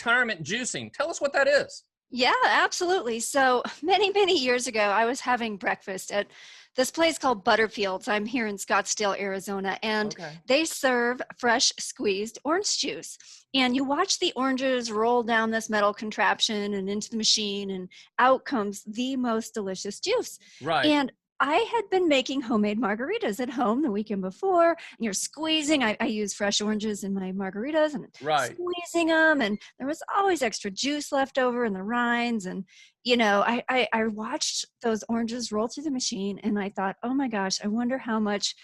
retirement juicing. Tell us what that is. Yeah, absolutely. So many, many years ago, I was having breakfast at this place called Butterfields. I'm here in Scottsdale, Arizona, and Okay. they serve fresh squeezed orange juice. And you watch the oranges roll down this metal contraption and into the machine, and out comes the most delicious juice. Right. And I had been making homemade margaritas at home the weekend before, and you're squeezing. I use fresh oranges in my margaritas and Right. squeezing them, and there was always extra juice left over in the rinds. And I watched those oranges roll through the machine, and I thought, oh my gosh, I wonder how much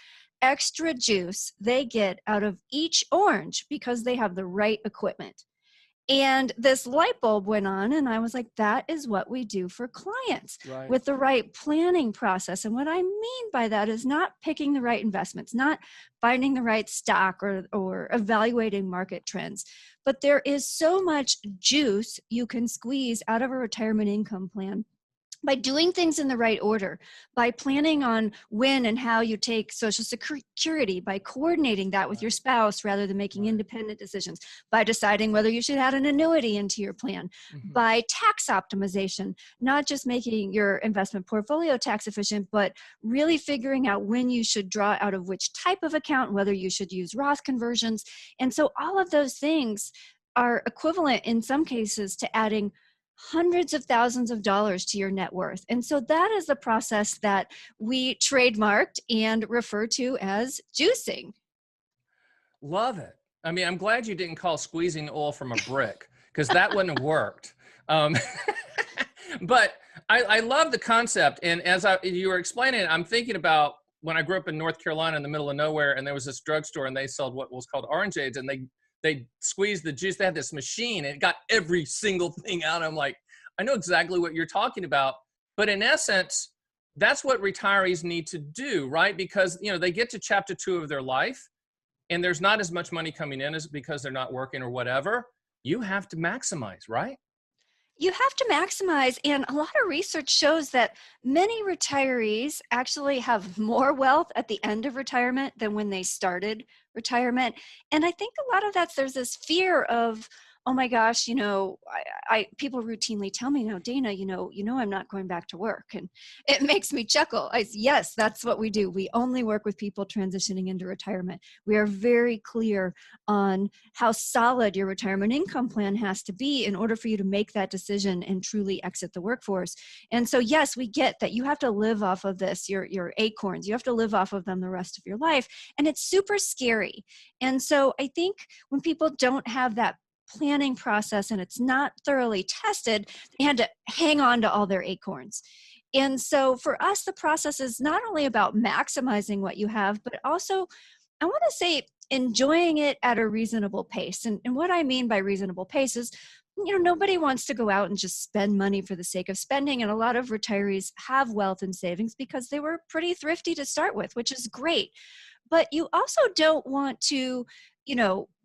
extra juice they get out of each orange because they have the right equipment. And this light bulb went on, and I was like, that is what we do for clients Right. with the right planning process. And what I mean by that is not picking the right investments, not finding the right stock or evaluating market trends. But there is so much juice you can squeeze out of a retirement income plan by doing things in the right order, by planning on when and how you take Social Security, by coordinating that with your spouse rather than making independent decisions, by deciding whether you should add an annuity into your plan, by tax optimization, not just making your investment portfolio tax efficient, but really figuring out when you should draw out of which type of account, whether you should use Roth conversions. And so all of those things are equivalent in some cases to adding hundreds of thousands of dollars to your net worth. And so that is the process that we trademarked and refer to as juicing. Love it. I mean, I'm glad you didn't call squeezing oil from a brick, because that wouldn't have worked. Um, but I love the concept. And as you were explaining it, I'm thinking about when I grew up in North Carolina in the middle of nowhere, and there was this drugstore, and they sold what was called orangeades, and they squeezed the juice. They had this machine, and it got every single thing out. I'm like, I know exactly what you're talking about. But in essence, that's what retirees need to do, right? Because, they get to chapter 2 of their life, and there's not as much money coming in as because they're not working or whatever. You have to maximize, right? You have to maximize, and a lot of research shows that many retirees actually have more wealth at the end of retirement than when they started retirement. And I think a lot of there's this fear of, oh my gosh, people routinely tell me now, Dana, I'm not going back to work. And it makes me chuckle. Yes, that's what we do. We only work with people transitioning into retirement. We are very clear on how solid your retirement income plan has to be in order for you to make that decision and truly exit the workforce. And so, yes, we get that you have to live off of this, your acorns. You have to live off of them the rest of your life. And it's super scary. And so I think when people don't have that planning process and it's not thoroughly tested, they had to hang on to all their acorns. And so for us, the process is not only about maximizing what you have, but also, I want to say, enjoying it at a reasonable pace. And what I mean by reasonable pace is, nobody wants to go out and just spend money for the sake of spending. And a lot of retirees have wealth and savings because they were pretty thrifty to start with, which is great. But you also don't want to,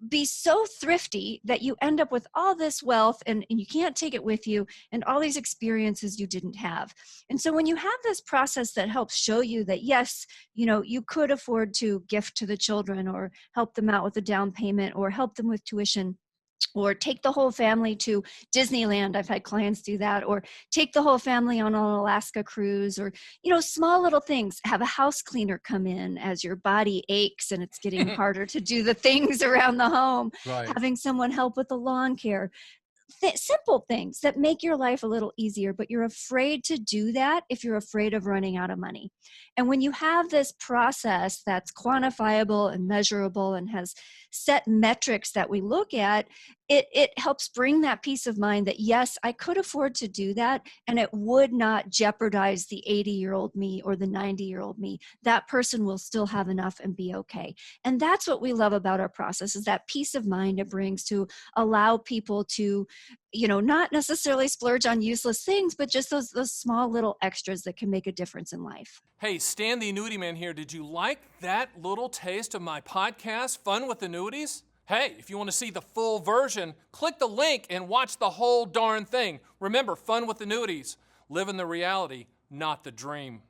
be so thrifty that you end up with all this wealth and you can't take it with you and all these experiences you didn't have. And so when you have this process that helps show you that, yes, you could afford to gift to the children or help them out with a down payment or help them with tuition, or take the whole family to Disneyland. I've had clients do that. Or take the whole family on an Alaska cruise, or, small little things. Have a house cleaner come in as your body aches and it's getting harder to do the things around the home. Right. Having someone help with the lawn care. Simple things that make your life a little easier, but you're afraid to do that if you're afraid of running out of money. And when you have this process that's quantifiable and measurable and has set metrics that we look at, it helps bring that peace of mind that, yes, I could afford to do that, and it would not jeopardize the 80-year-old me or the 90-year-old me. That person will still have enough and be okay. And that's what we love about our process, is that peace of mind it brings to allow people to, not necessarily splurge on useless things, but just those small little extras that can make a difference in life. Hey, Stan the Annuity Man here. Did you like that little taste of my podcast, Fun with Annuities? Hey, if you want to see the full version, click the link and watch the whole darn thing. Remember, Fun with Annuities. Living the reality, not the dream.